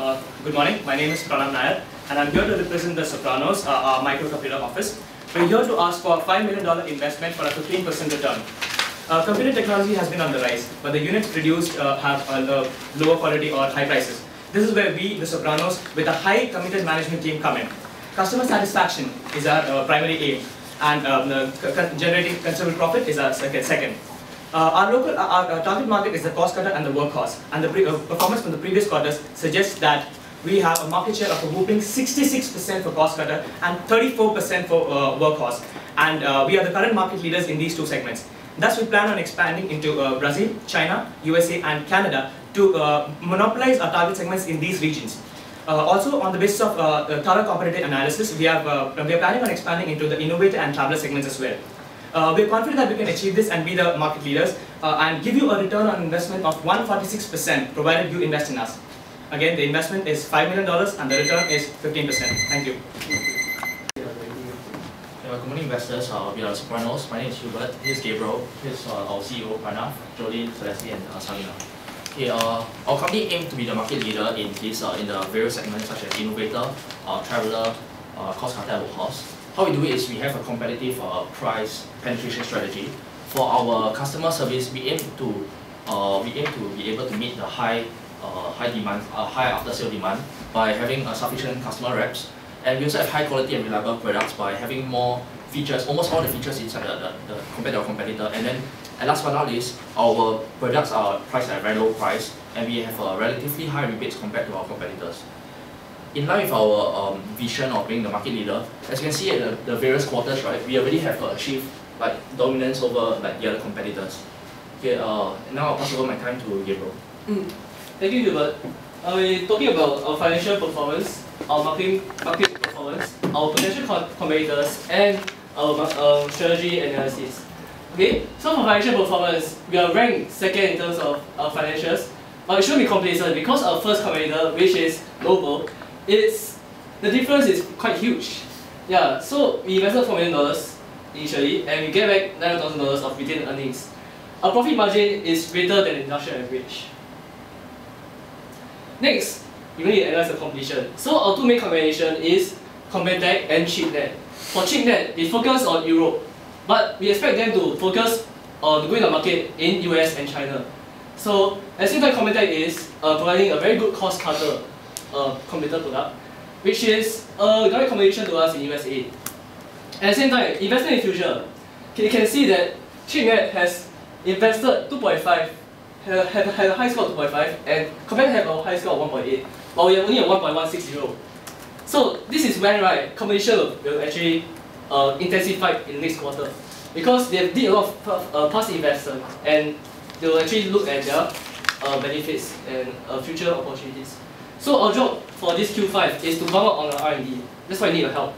Good morning. My name is Pranam Nair, and I'm here to represent the Sopranos, our microcomputer office. We're here to ask for a $5 million investment for a 15% return. Computer technology has been on the rise, but the units produced have lower quality or high prices. This is where we, the Sopranos, with a high committed management team come in. Customer satisfaction is our primary aim, and generating considerable profit is our second. Our target market is the cost cutter and the workhorse, and the performance from the previous quarters suggests that we have a market share of a whopping 66% for cost cutter and 34% for workhorse, and we are the current market leaders in these two segments. Thus, we plan on expanding into Brazil, China, USA, and Canada to monopolize our target segments in these regions. Also, on the basis of thorough competitive analysis, we are planning on expanding into the innovator and traveler segments as well. We are confident that we can achieve this and be the market leaders and give you a return on investment of 146% provided you invest in us. Again, the investment is $5 million and the return is 15%. Thank you. Good morning, investors. We are Sopranos. My name is Hubert. This is Gabriel. This is our CEO, Pranav, Jolene, Celeste, and Salina. Okay, our company aims to be the market leader in the various segments such as innovator, traveler, cost cutter, and workhorse. How we do it is we have a competitive price penetration strategy. For our customer service, we aim to be able to meet the high after sale demand by having sufficient customer reps, and we also have high quality and reliable products by having more features, almost all the features inside compared to our competitor. And last but not least, our products are priced at a very low price, and we have relatively high rebates compared to our competitors. In line with our vision of being the market leader, as you can see at the various quarters, right, we already have achieved dominance over the other competitors. Okay, now I'll pass over my time to Gabriel. Thank you, Hubert. We're talking about our financial performance, our market performance, our potential competitors, and our strategy analysis. Okay, so for financial performance, we are ranked second in terms of our financials, but we shouldn't be complacent because our first competitor, which is Noble, the difference is quite huge. Yeah, so we invested $4 million initially, and we get back $9,000 of retained earnings. Our profit margin is greater than the industry average. Next, we need to analyze the competition. So our two main competition is Competech and ChipNet. For ChipNet, they focus on Europe, but we expect them to focus on going to market in US and China. So at the same time, Competech is providing a very good cost cutter computer product, which is a direct competition to us in USA. At the same time, investment in future, you can see that ChipNet has invested 2.5, had a high score of 2.5, and Competech have a high score of 1.8, while we are only at 1.160. So this is when competition will actually intensify in the next quarter, because they did a lot of past investment, and they will actually look at their benefits and future opportunities. So our job for this Q5 is to bump up on our R&D. That's why I need your help.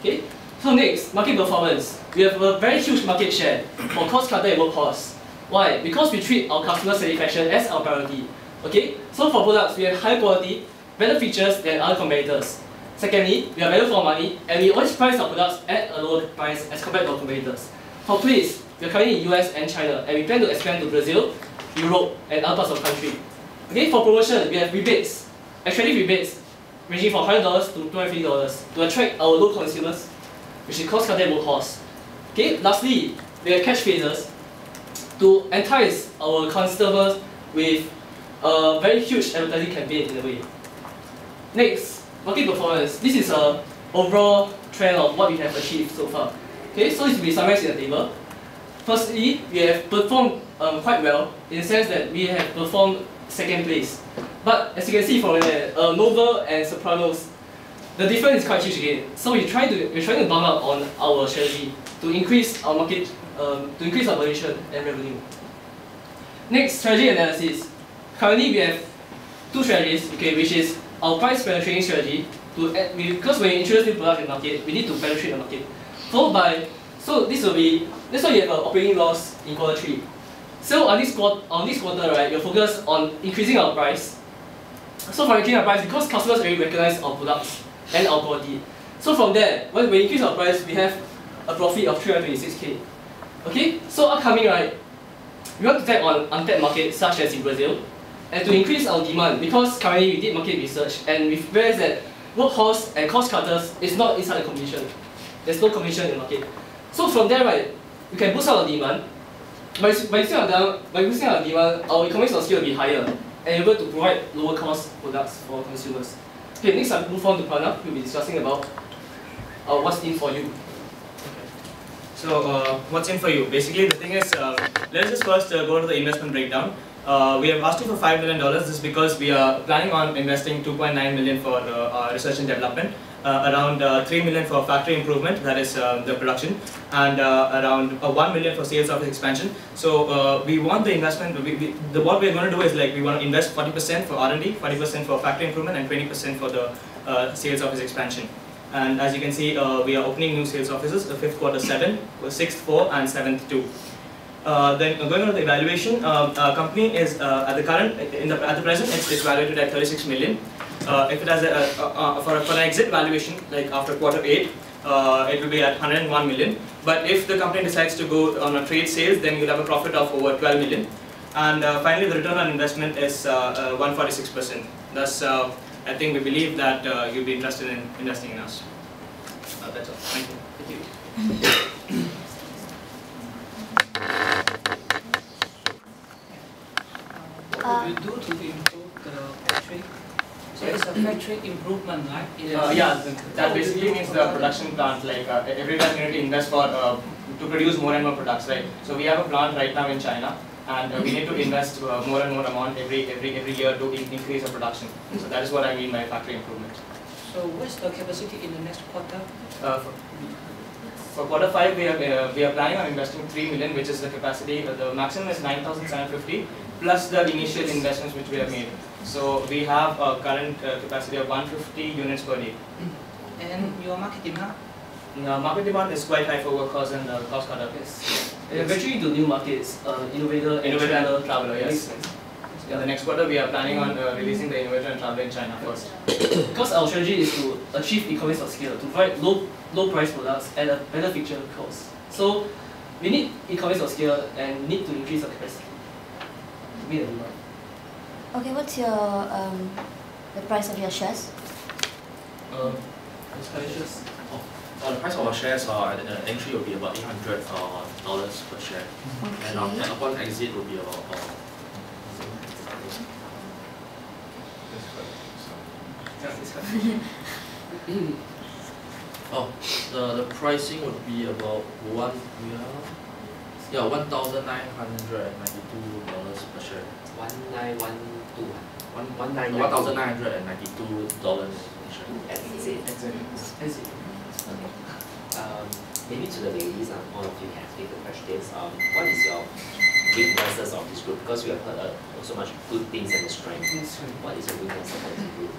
Okay. So next, market performance. We have a very huge market share for cost cutter and workhorse. Why? Because we treat our customer satisfaction as our priority. Okay. So for products, we have high quality, better features than other competitors. Secondly, we are value for money, and we always price our products at a lower price as compared to our competitors. For place, we are currently in US and China, and we plan to expand to Brazil, Europe, and other parts of the country. Okay. For promotion, we have rebates. Actually, rebates ranging from $100 to $250 to attract our low consumers, which is cost cutter and workhorse. Okay. Lastly, we have cash phasers to entice our customers with a very huge advertising campaign in a way. Next, market performance. This is an overall trend of what we have achieved so far. Okay, so this will be summarized in the table. Firstly, we have performed quite well in the sense that we have performed second place. But as you can see from Noble and Sopranos, the difference is quite huge again. So we're trying to bump up on our strategy to increase our market, to increase our position and revenue. Next, strategy analysis. Currently, we have two strategies, okay, which is our price penetrating strategy. Because when you introduce new products in the market, we need to penetrate the market. Followed by, that's why we have an operating loss in Q3. So on this quarter, right, we're focused on increasing our price. So for increasing our price, because customers already recognize our products and our quality. So from there, when we increase our price, we have a profit of 326K. Okay, so upcoming, right, we want to tap on untapped markets such as in Brazil, and to increase our demand, because currently we did market research and we realized that workhorse and cost cutters is not inside the competition. There's no competition in the market. So from there, right, we can boost our demand. By boosting our demand, our economies of scale will be higher and able to provide lower cost products for consumers. Okay, next I move on to Pranav. We'll be discussing about what's in for you. So what's in for you? Basically, the thing is, let's just first go to the investment breakdown. We have asked you for $5 million. This is because we are planning on investing $2.9 million for research and development, around $3 million for factory improvement, that is the production, and around $1 million for sales office expansion. So we want the investment. What we're going to do is like we want to invest 40% for R&D, 40% for factory improvement, and 20% for the sales office expansion. And as you can see, we are opening new sales offices, the 5th quarter 7, 6th 4, and 7th 2. Then going on to the evaluation, company is at the present it's valued at 36 million. If it has for an exit valuation, like after quarter 8, it will be at 101 million. But if the company decides to go on a trade sales, then you'll have a profit of over 12 million. And finally, the return on investment is 146%. Thus, I think we believe that you'll be interested in investing in us. That's all. Thank you. Thank you. What do you do to improve the factory? So it's a factory improvement, right? Yeah, that basically means the production plant. Like everywhere you need to invest for to produce more and more products, right? So we have a plant right now in China, and we need to invest more and more amount every year to increase our production. So that is what I mean by factory improvement. So what's the capacity in the next quarter? For quarter 5, we are planning on investing 3 million, which is the capacity. The maximum is 9,750 plus the initial investments which we have made. So we have a current capacity of 150 units per day. And your market demand? Market demand is quite high for workers and cost cutter. Yes. And venturing into new markets, innovator and traveler. Yes. In the next quarter, we are planning on releasing the innovator and traveler in China first. Because our strategy is to achieve economies of scale, to provide low price products at a better feature cost. So we need economies of scale and need to increase our capacity to meet the demand. Okay, what's your the price of your shares? Expenditures. The price of our shares at entry will be about $800 per share, Okay. and upon exit will be about the pricing would be about $1,992 per share. 1912. $1,992 per share. Exit. Maybe to the ladies, all of you can take the questions. What is your weaknesses of this group? Because we have heard so much good things and the strength. What is your weakness of this group?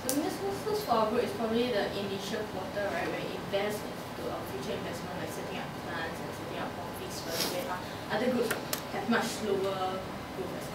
The weaknesses for our group is probably the initial quarter, right, where we invest into our future investment, like setting up plants and setting up office first, where other groups have much slower growth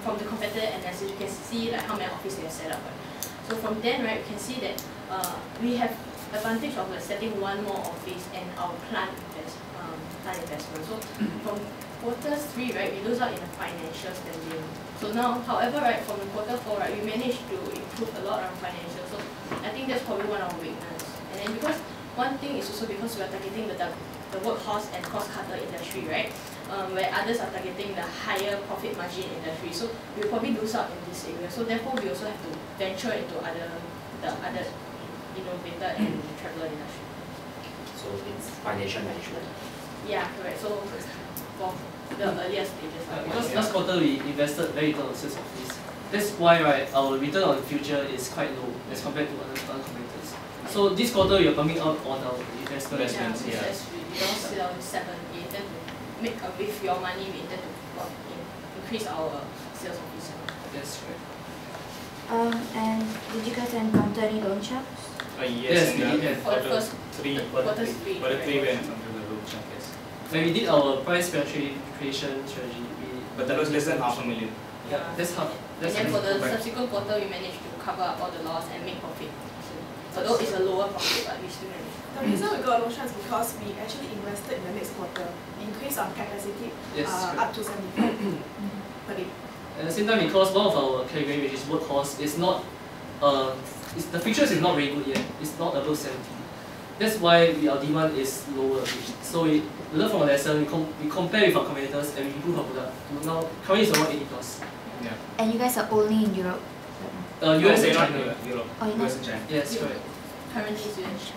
from the competitor analysis, you can see like how many offices they have set up, right? So from then, right, you can see that we have advantage of like setting one more office and our plant investment. So from quarter 3, right, we lose out in the financial standing. So now, however, right, from the quarter 4, right, we managed to improve a lot on financial. So I think that's probably one of our weaknesses. And then because one thing is also because we are targeting the workhorse and cost cutter industry, right, where others are targeting the higher profit margin industry. So we'll probably lose out in this area. So therefore, we also have to venture into the other innovator and traveler industry. So it's financial management. Yeah, correct. So for the earlier stages. Because last quarter we invested very little on sales office. That's why, right, our return on the future is quite low as compared to other competitors. So this quarter we are pumping out on our investments. We don't sell 7, we intend to make with your money, we intend to increase our sales office. That's right. And did you guys encounter any loan sharks? Yes, we did. For the first Quarter 3 we encountered the loan shark, yes. When we did our price creation strategy, But that was less than $500,000. that's how. And then for the subsequent quarter, we managed to cover up all the loss and make profit. Although it's a lower profit, but we still managed. The reason we got a low chance is because we actually invested in the next quarter, increase our capacity up to 75 per day. At the same time, because one of our category, which is workhorse, is not, the features is not very good yet. It's not above 70. That's why our demand is lower. So we learn from a lesson, we compare with our competitors, and we improve our product. Now, currently it's around 80 plus. Yeah. And you guys are only in Europe? US No, and not China. Europe. Oh, you're US and China. Yes, correct. Currently it's US.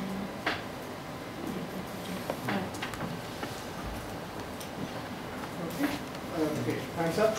Okay, time's up.